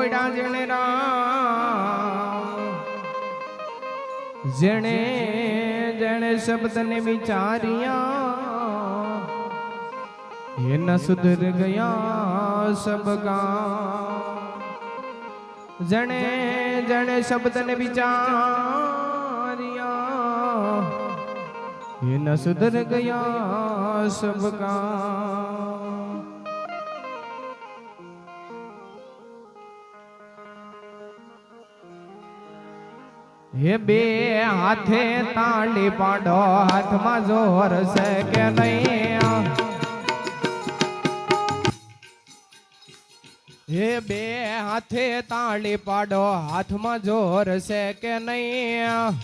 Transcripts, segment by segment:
જોડા જેણે રામ જેણે જેણે શબ્દને વિચારિયા એ ન સુધર ગયા સબ ગામ જેણે જેણે શબ્દને વિચારિયા એ ન સુધર ગયા સબ ગામ હે બે હાથે તાળી પાડો હાથમાં જોર છે કે નહીં હે બે હાથે તાળી પાડો હાથમાં જોર છે કે નહીં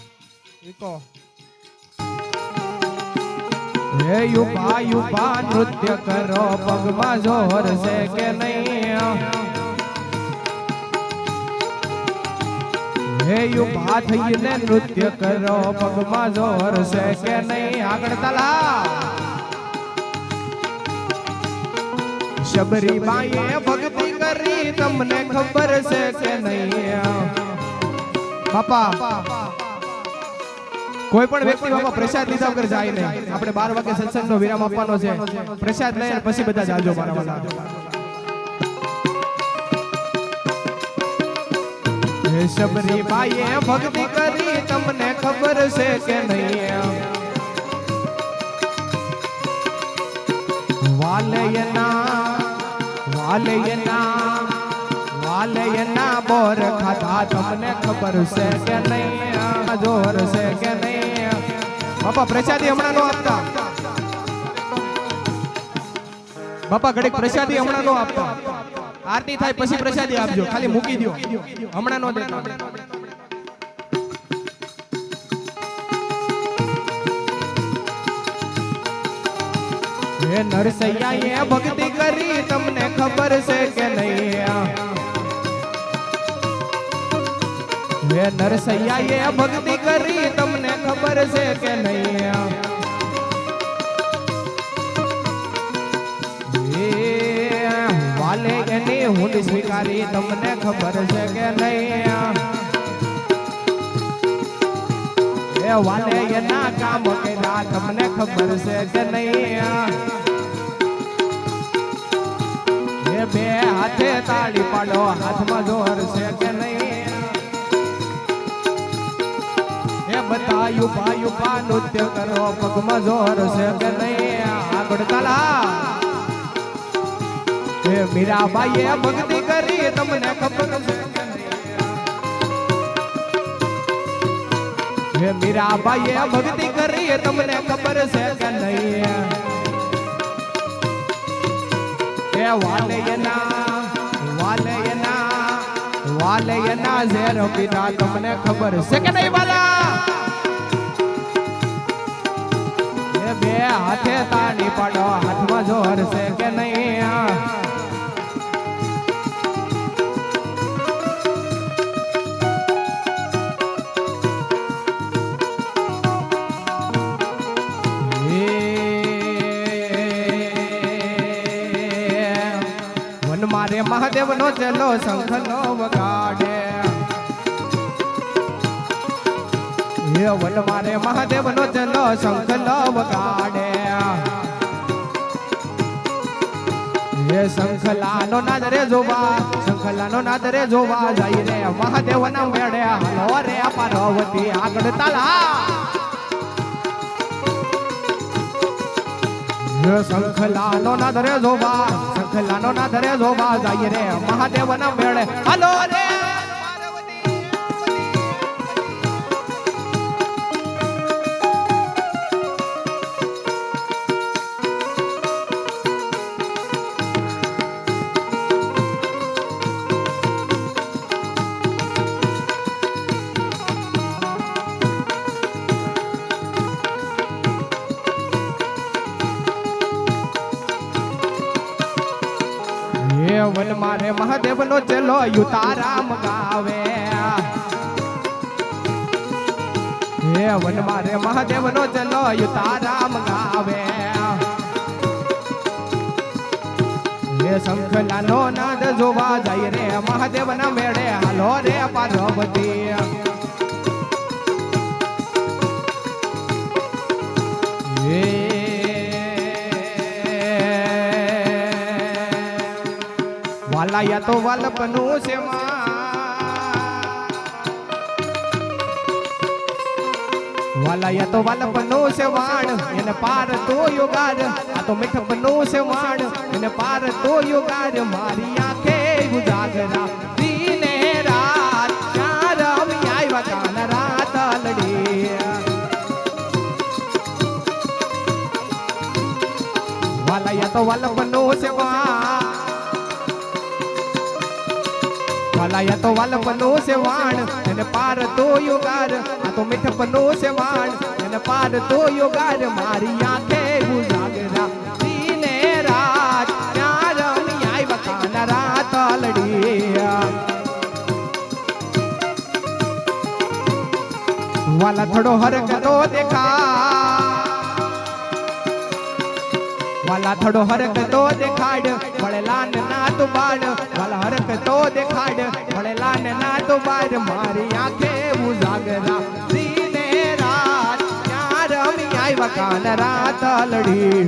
હે યુપા યુપા નૃત્ય કરો પગમાં જોર છે કે નહીં હે યુપા થઈને નૃત્ય કરો પગમાં જોર છે કે નહીં આગળ તાલા શબરીબાઈએ ભક્તિ કરી તમને ખબર છે કે નહીં બાપા કોઈ પણ વ્યક્તિ બાપા પ્રસાદ લીધા વગર જાય નહીં આપણે 12 વાગે સત્સંગનો વિરામ આપવાનો છે પ્રસાદ લઈને પછી બધા જાજો મારા વાલા શબરીબાઈએ ભક્તિ કરી તમને ખબર છે કે નહીં વાલયના બોર ખાધા તમને ખબર છે કે નહીં જોર છે કે નહીં બાપા પ્રસાદી હમણાં નો આપતા બાપા ઘડીક પ્રસાદી હમણાં નો આપતા આરતી થાય પછી પ્રસાદી આપજો ખાલી મૂકી દો હમણાં નો દેતા હે નરસૈયાએ ભક્તિ કરી તમને ખબર છે કે નહીં હે નરસૈયાએ ભક્તિ કરી તમને ખબર છે કે નહીં વાલે એની હુંડ સ્વીકારી તમને ખબર છે કે નહીં એ વાલે એના કામ કર્યા તમને ખબર છે કે નહીં એ બે હાથે તાળી પાડો હાથમાં જોર છે કે નહીં એ બધા યુપા યુપા નૃત્ય કરો પગમાં જોર છે કે નહીં આગળ તાલા હે મીરાબાઈએ ભક્તિ કરી તમને ખબર છે કે નહીં હે મીરાબાઈએ ભક્તિ કરી તમને ખબર છે કે નહીં હે વાલયના ઝેર પીધા તમને ખબર છે કે નહીં વાલા હે બે હાથે તાળી પાડો હાથમાં જોર છે કે નહીં મારે મહાદેવ નો ચલો શંખ નો વગાડે હે વન મારે મહાદેવ નો ચલો શંખ નો વગાડે હે શંખલાનો નાદ રે જોવા શંખલાનો નાદ રે જોવા જાય રે મહાદેવ ના મેળે હાલો રે પાર્વતી આગળ તાલા શંખલાનો નાદ રે જોવા શંખલાનો નાદ રે જોવા જાય રે મહાદેવ ના મેળે હાલો રે વન મારે મહાદેવ નો ચલો યુતારામ ગાવે હે વન મારે મહાદેવ નો ચલો યુતારામ ગાવે હે એ શંખલાનો નાદ જોવા જાય રે મહાદેવના મેળે હાલો રે પાર્વતી વાલાયા તો વાલપનું સેવા વાલાયા તો વાલપનું સેવાણ એને પાર તો યોગાર આ તો મીઠપનું સેવાણ એને પાર તો યોગાર મારી આંખે ઉજાગરા દીને રાત ચાર આવ્યા કાન રાત લડી વાલાયા તો વાલપનું સેવા વાલાયા તો વાલપનું સેવાણ એને પાર તો યોગાર આ તો મીઠપનું સેવાણ એને પાર તો યોગાર મારી આંખે ઉજાગરા દીને રાત ચાર આવ્યા કાન રાત લડી વાલા થોડો હરકતો દેખા વાલા થોડો હરકતો દેખાડ વળેલા ના તો બાડ વાલા હરકતો દેખાડ વળેલા ના તો બાડ મારી આંખે ઉજાગરા દીને રાત ચાર આવ્યા કાન રાત લડી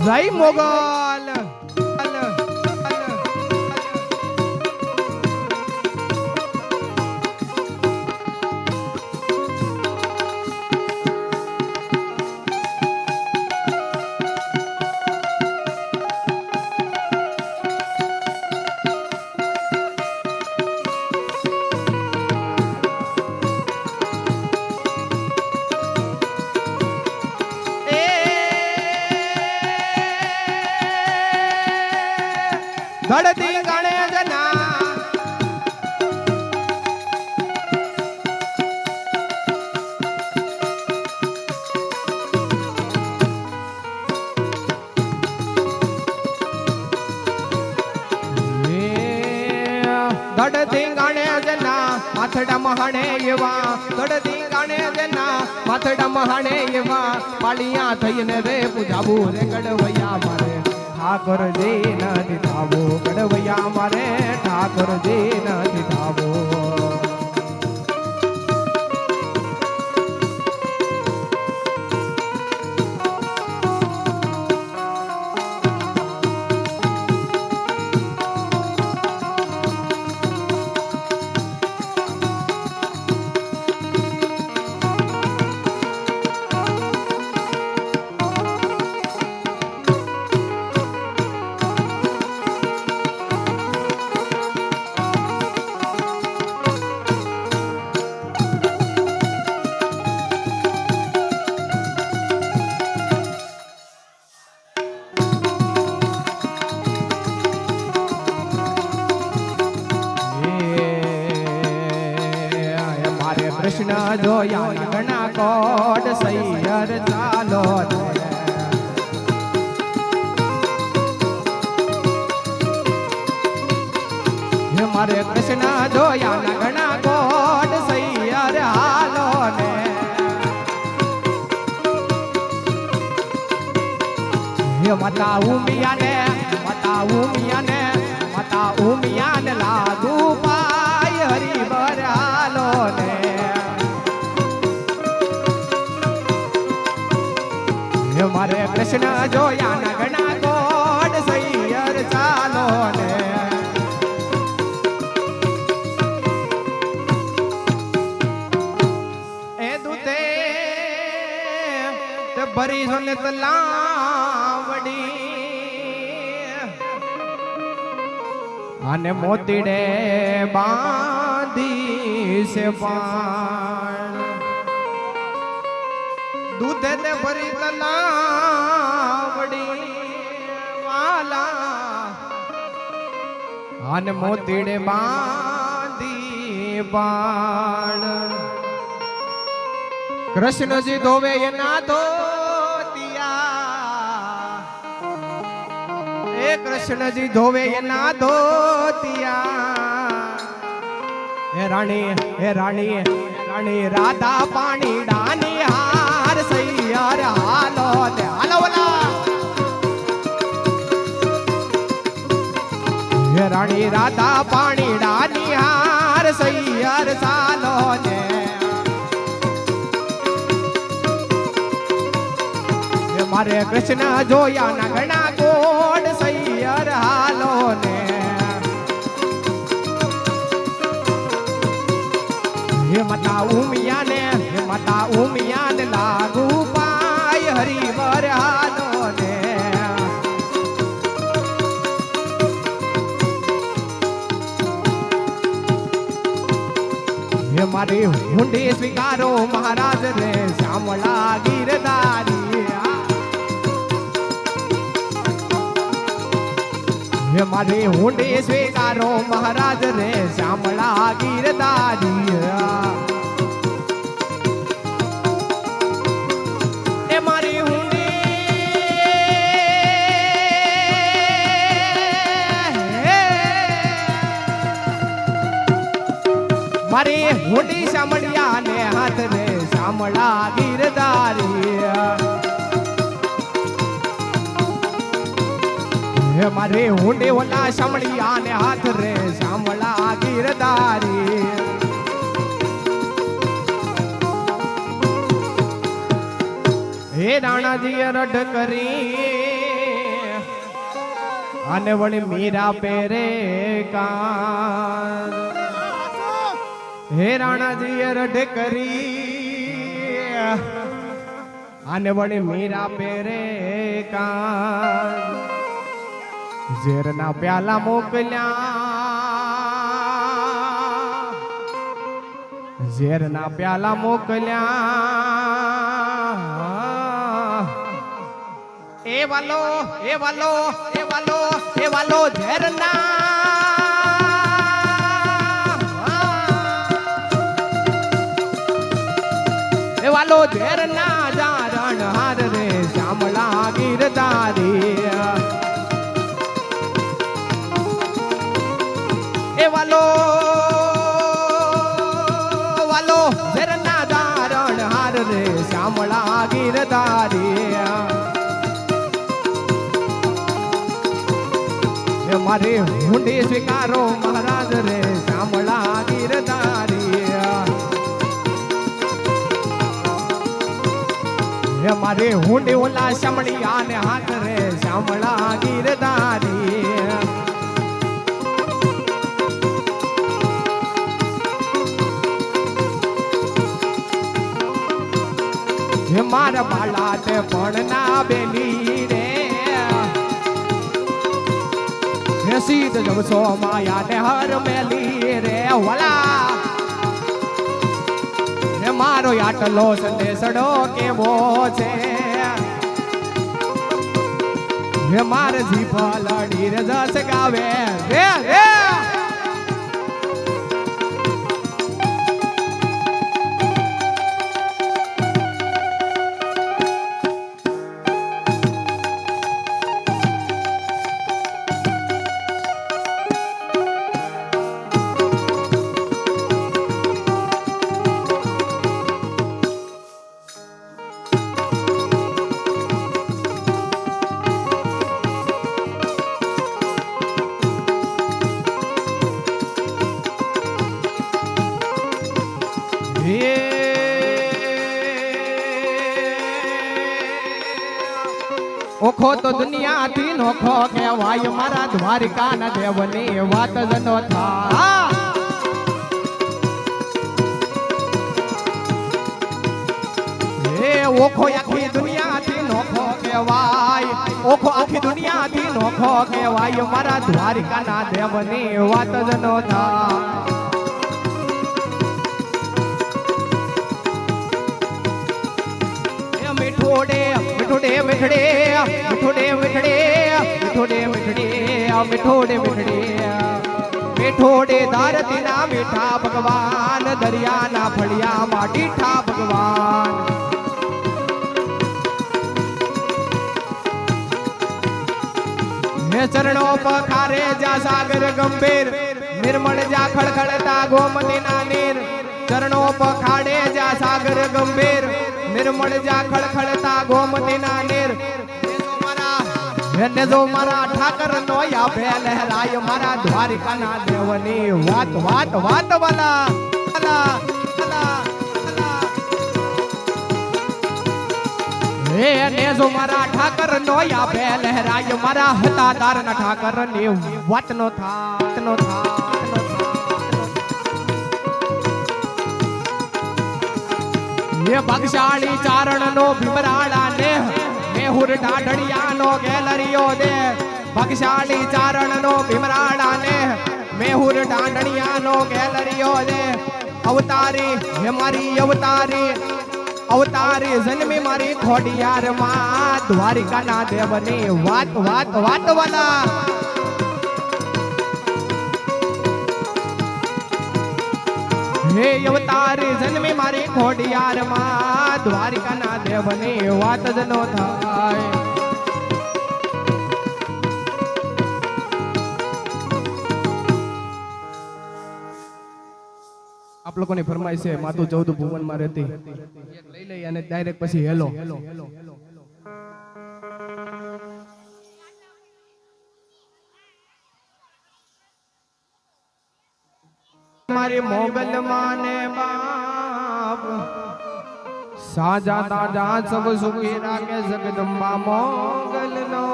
જય મોગલ ધડતી ગણે જના ધડતી ગણે જના માથડા મહાણે એવા ધડતી ગણે જના માથડા મહાણે એવા પાલિયા થઈને રે પૂજાવું રે કડવૈયા મારે ઠાકોરજી નથી થાવો કડવૈયા મારે ઠાકોરજી નથી થાવો કૃષ્ણ જોયા ઘણા કોટ સૈયર ચાલો મારે કૃષ્ણ જોયા ઘણા કોટ સૈયર હાલો ને માતા ઉમિયા ને લાગુ પાય હરિબર હાલો ને મારે કૃષ્ણ જોયા ના ઘણા કોટ સૈયર ચાલો ને એ દૂતે તે ભરી સોને તલાવડી અને મોતીડે બાંધી છે પાણ દૂધે ને ભરી તલાવડી વાલા અને મોતીડે બાંધી બાણ કૃષ્ણજી ધોવે એના ધોતિયા એ કૃષ્ણજી ધોવે એના ધોતિયા હે રાણી રાધા પાણી ડાની હાર સૈયાર રાણી રાધા પાણીડા નિહાર સૈયર સાલો ને મારે કૃષ્ણ જોયા ના ઘણા ગોડ સૈયર હાલો ને હે માતા ઉમિયા ને લાગુ પાય હરિવર હાલો ને હે મારી હુંડી સ્વીકારો મહારાજ રે શ્યામળા ગીરધારી હે મારી હુંડી સ્વીકારો મહારાજ રે શ્યામળા ગીરધારી એ મારી મારી હુંડી શામળિયા ને હાથ રે શામળા ગીરધારી હે મારી હુંડી ઓલા શામળિયા ને હાથ રે શામળા ગીરધારી હે રાણાજી રડ કરી અને વળી મીરા પેરે કાન હે રાણાજી રઢ કરી આને વળી મીરા પેરે કાન ઝેરના પ્યાલા મોકલ્યા ઝેરના પ્યાલા મોકલ્યા એ વાલો એ વાલો એ વાલો એ વાલો ઝેરના વાલો ઝેર ના જારણ હાર રે શ્યામળા ગીરધારી એ વાલો વાલો ઝેર ના જારણ હાર રે શ્યામળા ગીરધારી એ મારી હુંડી સ્વીકારો મહારાજ રે શ્યામળા ગીરધારી હે મારી હુંડી ઓલા શામળિયા ને હાથ રે શ્યામળા ગીરધારી હે મારા બાળા તે પણ ના બેલી રે હે સીધ જવસો માયા ને હર મેલી રે વલા મારો આટલો સંદેશડો કેવો છે હે માર જીભ લડી રે જસ ગાવે રે રે ઓખો તો દુનિયાથી નોખો કહેવાય મારા દ્વારિકા ના દેવની વાત જ નો થા હે ઓખો આખી દુનિયાથી નોખો કહેવાય ઓખો આખી દુનિયાથી નોખો કહેવાય મારા દ્વારિકા ના દેવની વાત જ નો થા મીઠોડે મીઠોડે મીઠડે મીઠોડે મીઠડે મીઠોડે મીઠડે મીઠોડે મીઠડે મીઠોડે ધરતી ના મીઠા ભગવાન દરિયા ના ફળિયા માં ડીઠા ભગવાન હે ચરણો પખારે જા સાગર ગંભીર નિર્મળ જા ખળખળતા ગોમતી ના નીર ચરણો પખાડે જા સાગર ગંભીર નિર્મળ જા ખળખળતા ગોમતી ના નીર એને જો મારા ઠાકર નો આપે લહેરાય મારા દ્વારિકાના દેવની વાત વાત વાત વાલા વાલા વાલા એને જો મારા ઠાકર નો આપે લહેરાય મારા હતાદાર ના ઠાકર ની વાત નો થા ये भागशाली चारण नो भीमराड़ा ने मेहुर ढाढड़िया नो गैलरियो दे भागशाली चारण नो भीमराड़ा ने मेहुर ढाढड़िया नो गैलरियो दे अवतारी हे मारी अवतारी जन्मी मारी खोडियार मां द्वारिका ना देवनी वात वात वात वाला हे अवतारी जन्मी मारी खोडियार मां द्वारिका ना देवनी वात ज नो थाय आप लोगों ने फरमाई से मातु 14 भुवन में रहती एक लई लई અને ડાયરેક્ટ પછી હેલો मारी मोगल माने बाप साजा ताजा सब सुखी राखे जगदम्बा मोगल नो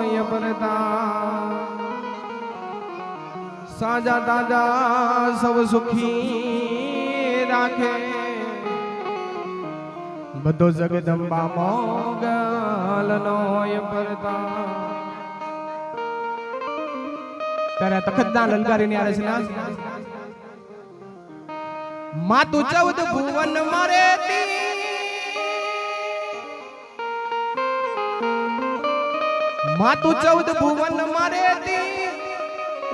ये परदा साजा ताजा सब सुखी राखे बधो जगदम्बा मोगल नो ये परदा तेरे तखतदान ललकारी ने आरे छना मातु 14 भुवन मारे ती मातु 14 भुवन मारे ती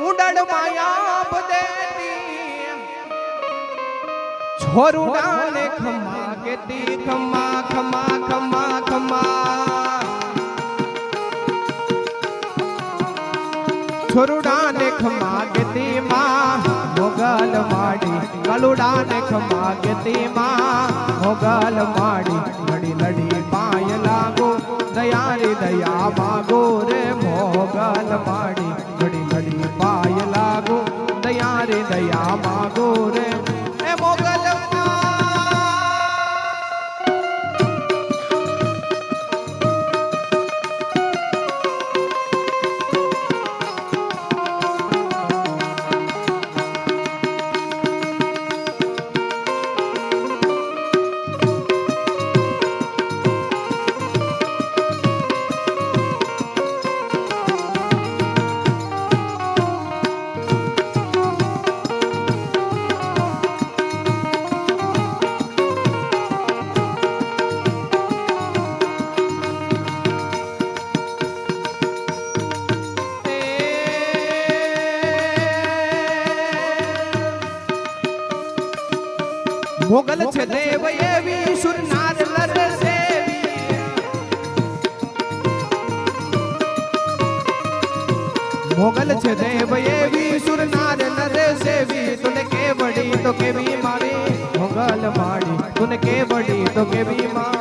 उड़ड़ माया बदेती छोरू डाने खमा के ती खमा खमा खमा खमा छोरू डाने खमा के ती मां मोगल माड़ी कलुड़ा ने खमा के तीमा मोगल माड़ी लड़ी लड़ी पाय लागो दया रे दया मागो रे मोगल माड़ी लड़ी लड़ी पाय लागो दया रे दया मागो रे ए मोगल मोगल छे देव एवी सुर नार नर सेवी मोगल छे देव एवी सुर नार नर सेवी तूने के बड़ी तो के भी मारी मोगल माड़ी तूने के बड़ी तो के भी मां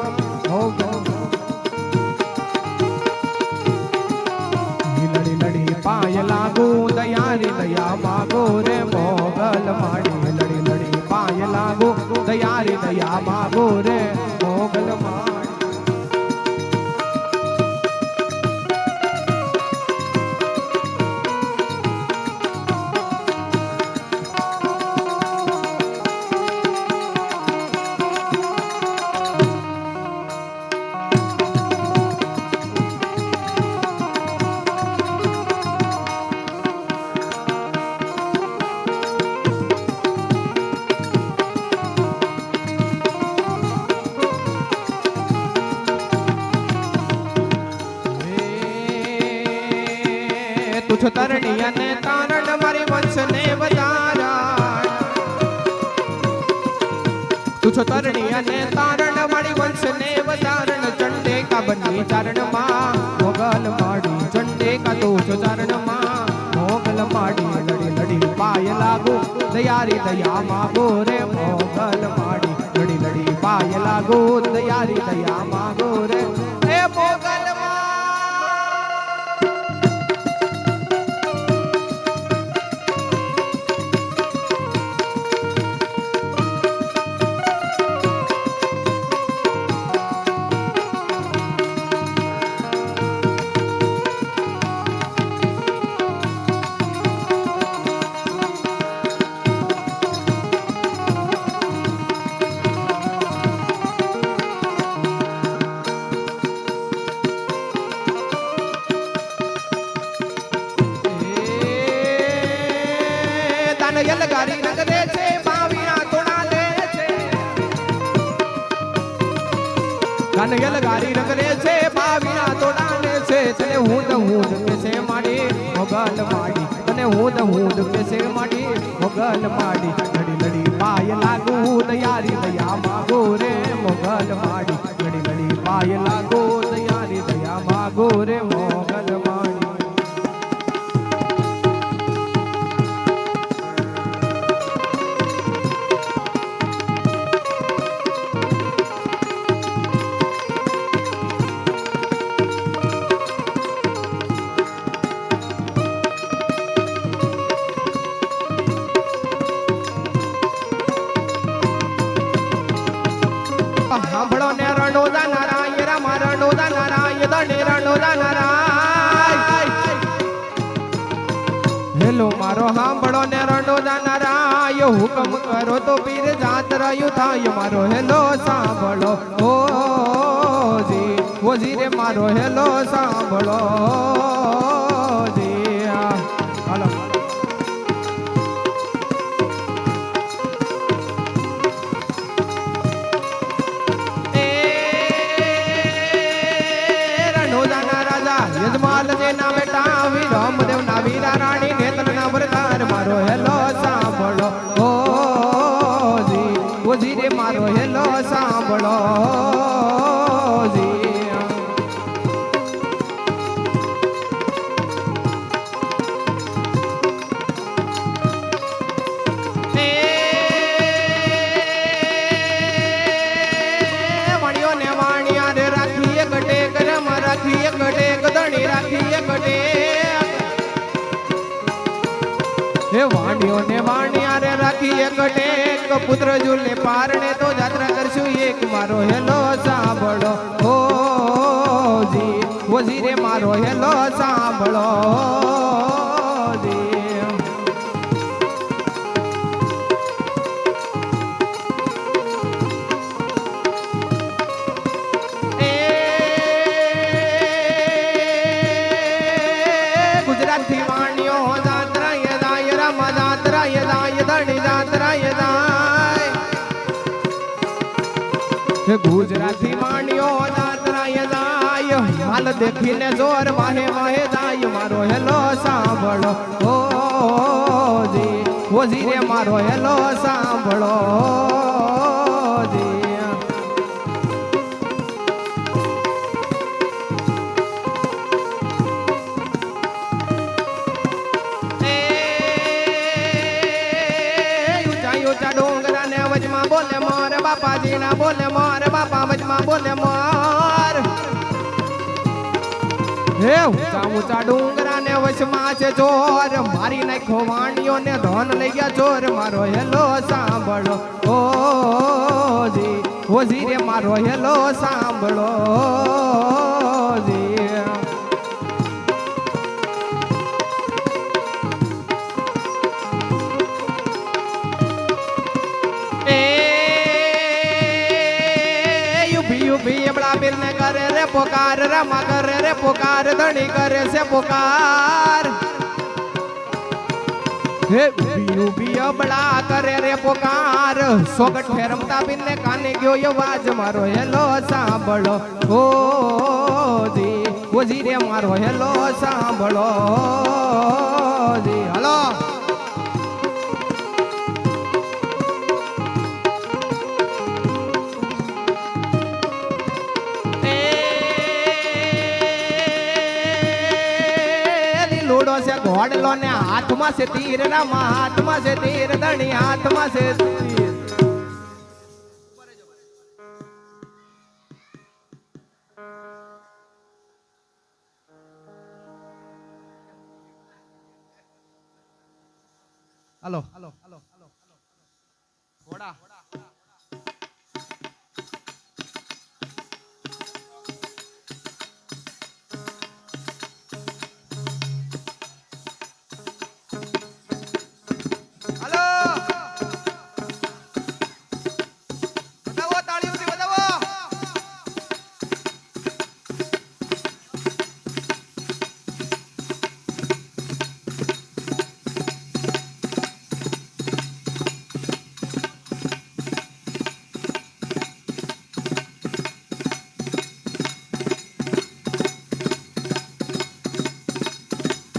लड़ी लड़ी पाय लागू दया रे दया मागो रे मोगल माड़ी लड़ी लड़ी पाय लागो दया रे दया मागो रे मोगल माड़ी तुझ तरनिया ने तारण मारी वंश ने वधारा तुझ तरनिया ने तारण मारी वंश ने वधारण चंडे का बनी चारण मां मोगल माड़ी चंडे का तुझ चारण मां मोगल माड़ी लड़ी लड़ी पाय लागो दया रे दया मागो रे मोगल माड़ी लड़ी लड़ी पाय लागो दया रे दया मागो रे ए मोगल मां કાનયલ ગારી રંગરે છે બાવીના તોડાને છે તને હું કે છે માડી મોગલ માડી તને હું કે છે માડી મોગલ માડી લડી લડી પાય લાગુ દયારી દયા માગો રે મોગલ માડી લડી લડી પાય લાગો દયારી દયા માગો રે મોગલ માડી સાંભળો ને રણોદા નારાય રામા રણોદા નારાય દણે રણોદા નારાય હેલો મારો સાંભળો ને રણોદા નારાય હુકમ કરો તો પીર જાત રહ્યું થાય મારો હેલો સાંભળો ઓજી રે મારો હેલો સાંભળો જી હાલો યજમાલ ના બેટા વી રામદેવ ના વીરા રાણી નેતલ ના વરદાર મારો હેલો સાંભળો ઓજી રે મારો હેલો સાંભળો હે વાણિયો ને વાણિયા રે રાખી એક ટેક પુત્ર જુલે પારણે તો જાત્રા કરશું એક મારો હેલો સાંભળો ઓજી રે મારો હેલો સાંભળો ગુજરાતી વાણિયો ગુજરાતી માણ્યો દાતરાય જાય હાલ દેખીને જોર વાહે વાહે જાય મારો હેલો સાંભળો ઓજી રે મારો હેલો સાંભળો બોલે મોર બાપાજી ના બોલે મોર બાપા વચમાં બોલે મોર હે ઊંચા ઊંચા ડુંગરા ને વચમાં છે ચોર મારી નાખો વાણીઓ ને ધન લઈ ગયા ચોર મારો હેલો સાંભળો ઓજી રે મારો હેલો સાંભળો ને કરે રે પોકાર રમા કરે રે પોકાર ધણી કરે છે પોકાર હે ઉભી અબળા કરે રે પોકાર સોગટ ફેરમતા બિન ને કાને ગયો અવાજ મારો હેલો સાંભળો ઓજી રે મારો હેલો સાંભળો હલો ઘોડલો ને હાથમાં છે તીર રામા હાથમાં છે તીર ધણી હાથમાં છે તીર હલો ઘોડા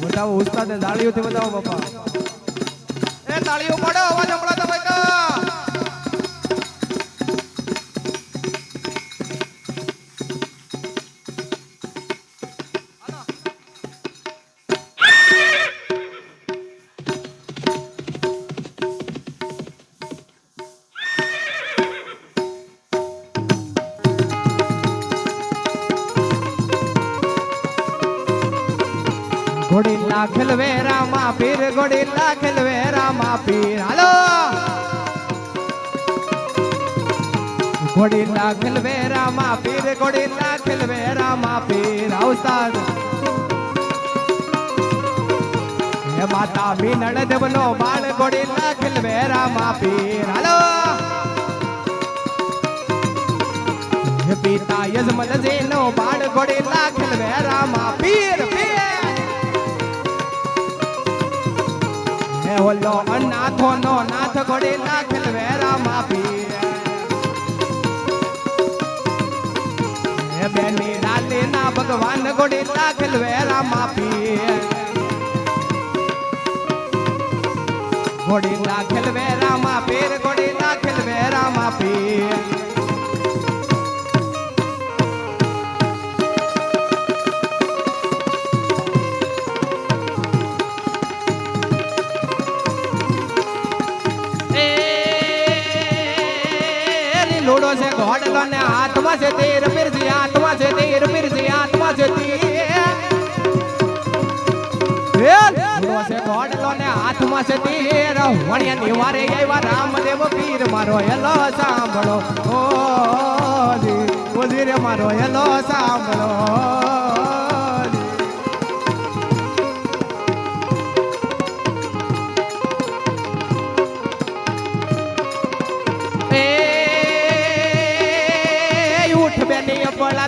બતાવો ઉસ્તાદે તાળીઓથી બતાવો બાપા. એ તાળીઓ પાડો, અવાજ સંભળાતો હોય તો. ઘોડીલા ખેલવેરા માં પીર, ઘોડીલા ખેલવેરા માં પીર. હાલો ઘોડીલા ખેલવેરા માં પીર, ઘોડીલા ખેલવેરા માં પીર. ઉસ્તાદ હે માતા મીનળ દેવનો બાળ, ઘોડીલા ખેલવેરા માં પીર. હાલો હે પિતા યજમલજી નો બાળ, ઘોડીલા ખેલવેરા માં પીર. ઓલો અનાથો નો નાથ, ઘોડીલા ખેલવેરા માં પીર. હે બેની ડાલી ના ભગવાન, ઘોડીલા ખેલવેરા માં પીર. ઘોડીલા ખેલવેરા માં પીર, ઘોડીલા ખેલવેરા માં પીર. લોડો છે ઘોડલો ને હાથમાં છે તીર, પીરજી હાથમાં છે તીર, પીરજી હાથમાં છે તીર. લોડો છે ઘોડલો ને હાથમાં છે તીર, વણિયા ની વારે આવ્યા રામદેવ પીર. મારો હેલો સાંભળો ઓજી રે, મારો હેલો સાંભળો.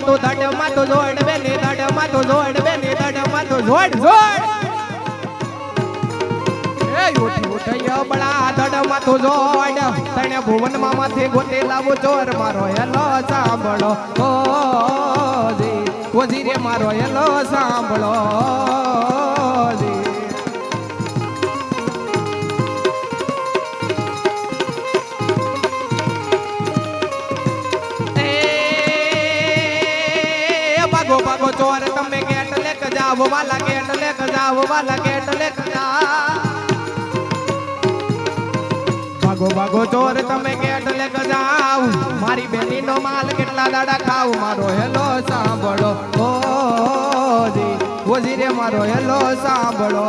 તું દડમાં તો જોડ બેની, દડમાં તો જોડ બેની, દડમાં તો જોડ જોડ. એ ઉઠી ઉઠ્યો બળા દડમાં તો જોડ, તને ભુવનમાં માંથી ગોતી લાવું ચોર. મારો હેલો સાંભળો ઓજી રે, મારો હેલો સાંભળો. ભાગો ચોર તમે ગેટ લેક જાવ વાલા, ગેટ લેક જાવ વાલા, ગેટ લેક જાવ. ભાગો ભાગો ચોર તમે ગેટ લેક જાવ, મારી બેની નો માલ કેટલા દાડા ખાવ. મારો હેલો સાંભળો ઓજી રે, મારો હેલો સાંભળો.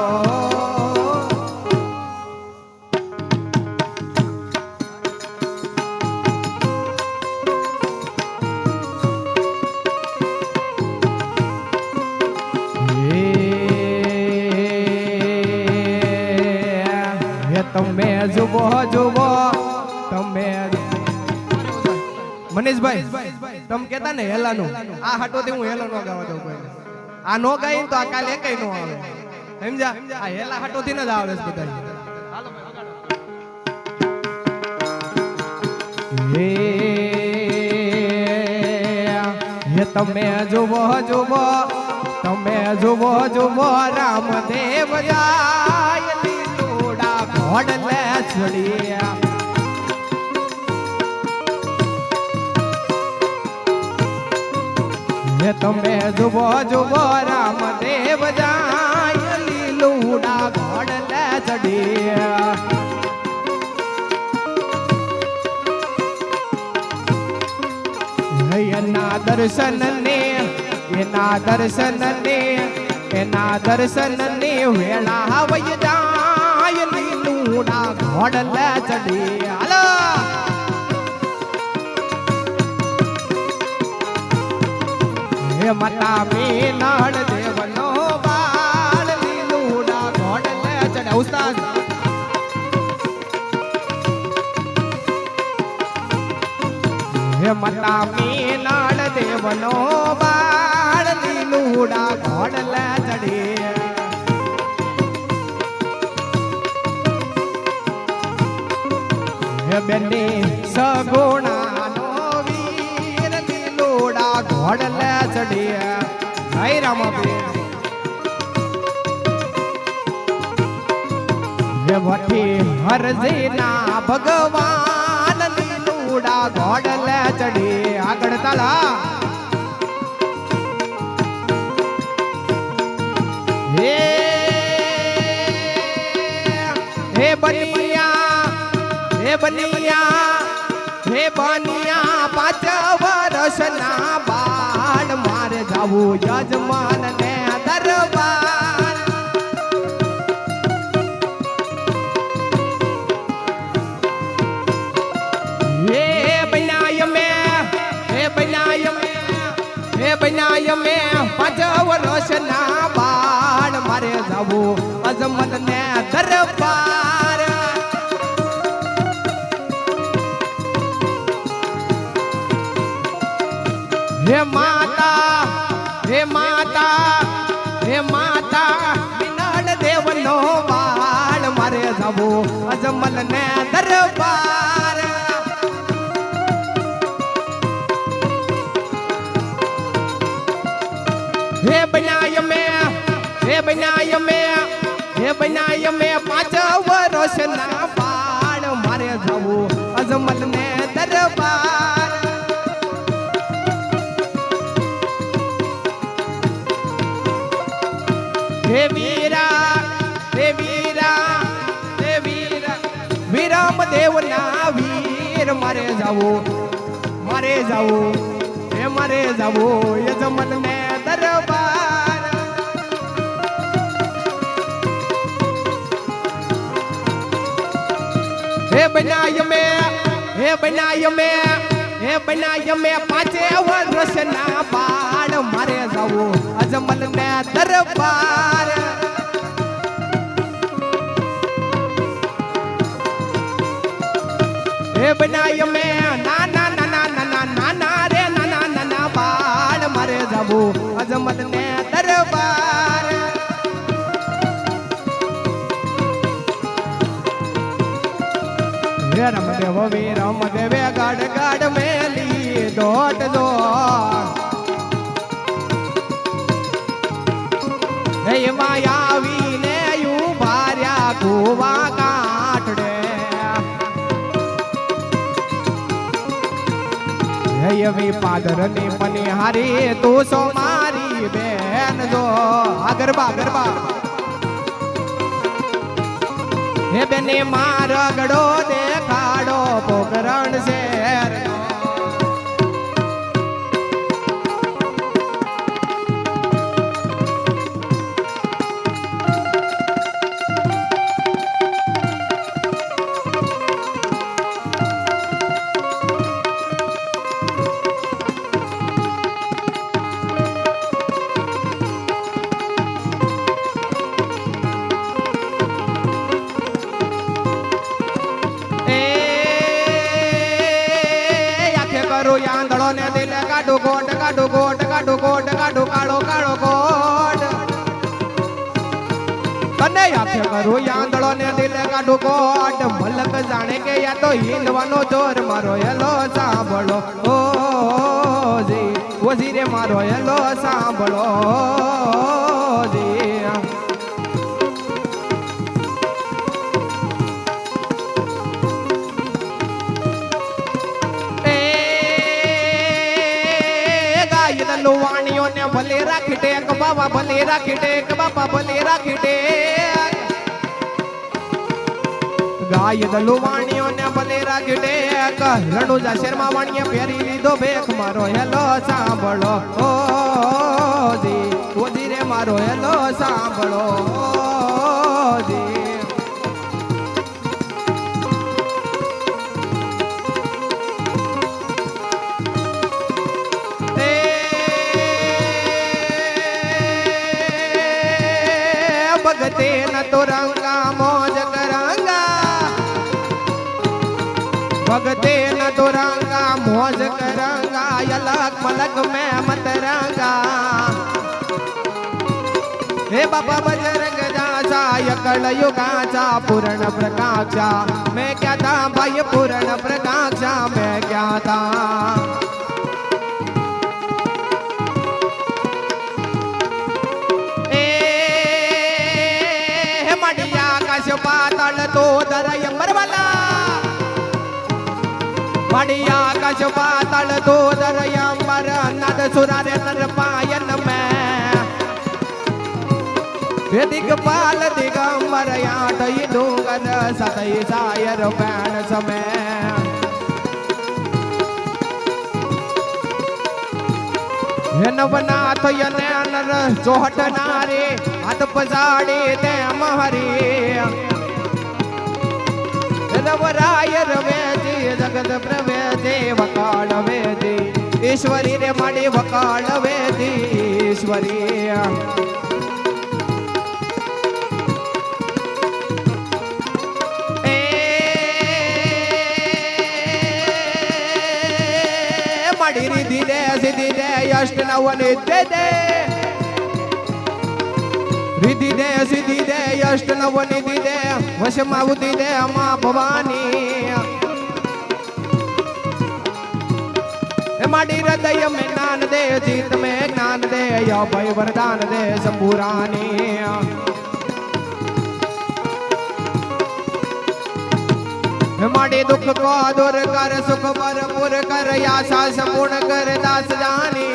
તમે જુઓ જુઓ તમે મનીષભાઈ, તમે કેતા ને હેલાનું, આ હાટોથી હું હેલો નો ગાવા દઉં કોઈ. આ નો ગાય તો આ કાલે કઈ નો આવે, સમજા? આ હેલા હાટોથી ન જ આવડે બધા. હે તમે જુઓ જુઓ તમે જુઓ જુઓ રામદેવ જાય ઘોડલે છોડિયા. હે તમે જુઓ જુઓ રામદેવ જાય લીલુડા ઘોડલે ચડિયા. એના દર્શન ને એના દર્શન ને એના દર્શન ને વેળા વય જાય લીલુડા ઘોડલે ચડી. હાલો હે માતા મીનળ દેવનો બાળ લીલુડા ઘોડલે ચડે. ઉસ્તાદ હે માતા મીનળ દેવનો બાળ લીલુડા ઘોડલે ચડી. હે બેની સગુણાનો વીર લીલુડા ઘોડલે ચડી. જય રામાપીર. ભઠ્ઠી હરજીના ભગવાન લીલુડા ઘોડલે ચડી આગળ તાલા હે બનિયા હે બનિયા હે બનિયા 5 વર્ષના બાળ મારે જાવું યજમાન ને દરબાર હે બનાય મે 5 વર્ષના બાળ મારે જાવું અજમલ ને દરબાર હે માતા હે માતા હે માતા વિનળ દેવનો વાળ મારે જાવું અજમલ ને દરબાર હે બનાય મે 5 વર્ષના બાળ મારે જાવું અજમલ ને દરબાર હે વીરા હે વીરા હે વીરા વિરમ દેવના વીર મારે જાવું હે મારે જાવું યજમલ ને દરબાર હે બનાય મે 5 વર્ષના બાળ મારે જાવું અજમલ ને દરબાર હે બનાય મે નાના રે નાના બાળ મારે જાવું અજમલ ને દરબાર હે રમદેવ વી રમદેવે ગાડ ગાડ મેલી દોટ દો હે માયાવીને ઉભાર્યા કુવા કાઠડે હે વી પાદરની પનિહારી તું સો મારી બેન જો આ ગરબા હે બેને માર ગડો દેખાડો પોકરણ શેર યાંદળો ને દિલ કાઢો ગોટ કાઢો કાળો કાળો ગોટ તને આખે કરું યાંદળો ને દિલ કાઢો ગોટ મલક જાણે કે યા તો હિંદવાનો જોર મારો હેલો સાંભળો ઓ જી વજી રે મારો હેલો સાંભળો જી લુવાણીઓ ને ભલે રાખી ટેક બાબા ભલે રાખી ટેક બાપા ભલે રાખી ટેક ગાય લુવાણીઓ ને ભલે રાખી ટેક રણુજા શર્મા વાણીએ ફેરી લીધો ભેખ મારો હેલો સાંભળો ઓ જી ઓજી રે મારો હેલો સાંભળો જી भगते न तो रंगा मौज करंगा भगते न तो रंगा मौज करंगा यलक मलक में मत रंगा हे बाबा बजरंग जाचा यकल युगाचा पूर्ण प्रकाशा मैं क्या था भाई पूर्ण प्रकाशा मैं क्या था पाताल પાતાળ તો ધરય અંબરવાલા માડી આકાશ પાતાળ તો ધરય અંબર નાદ સુરારે નર પાયન મેં દિગપાલ દિગંબર યાદઈ ડુંગર સતઈ સાયર બેણ સમે નવનાથ યને નર ચોહટનારે હાથ પસાડી તે મહરી રવરાય રવેજી જગત પ્રવેજી વકાળ વેજી ઈશ્વરી રે માડી વકાળ વેજી ઈશ્વરી रिधि दे सिद्धि दे अष्ट नव नित्य दे रिधि दे सिद्धि दे अष्ट नव निधि दे वशमावती दे अम्मा भवानी माडी हृदय में ज्ञान दे चित में ज्ञान दे अभय वरदान दे शंभुरानी माडी दुख को दूर कर सुख भरपूर कर आशा संपूर्ण कर दास जानी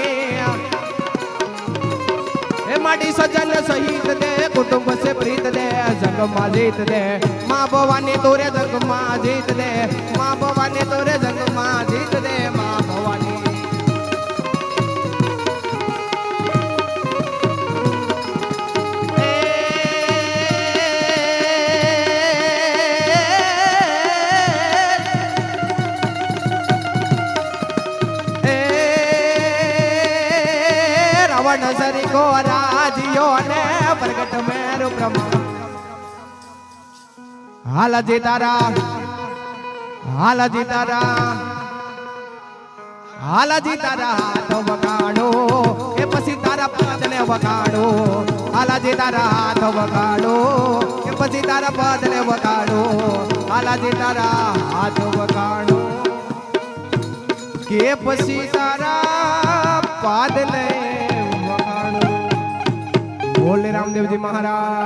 माडी सजन सहित दे कुटुंब से प्रीत दे जग मां जीत दे मां भवानी तोरे जग मां जीत दे मां भवानी तोरे जग मां जीत दे मां भवानी नजरी को राजियो ने प्रगट मेरु ब्रह्म हाल जीतारा हाथ वगाड़ो ए पसी तारा पद ने वगाड़ो हाल जीतारा हाथ वगाड़ो ए पसी तारा पद ने वगाड़ो हाल जीतारा हाथ वगाड़ो के पसी तारा पद ने बोले रामदेव जी महाराज।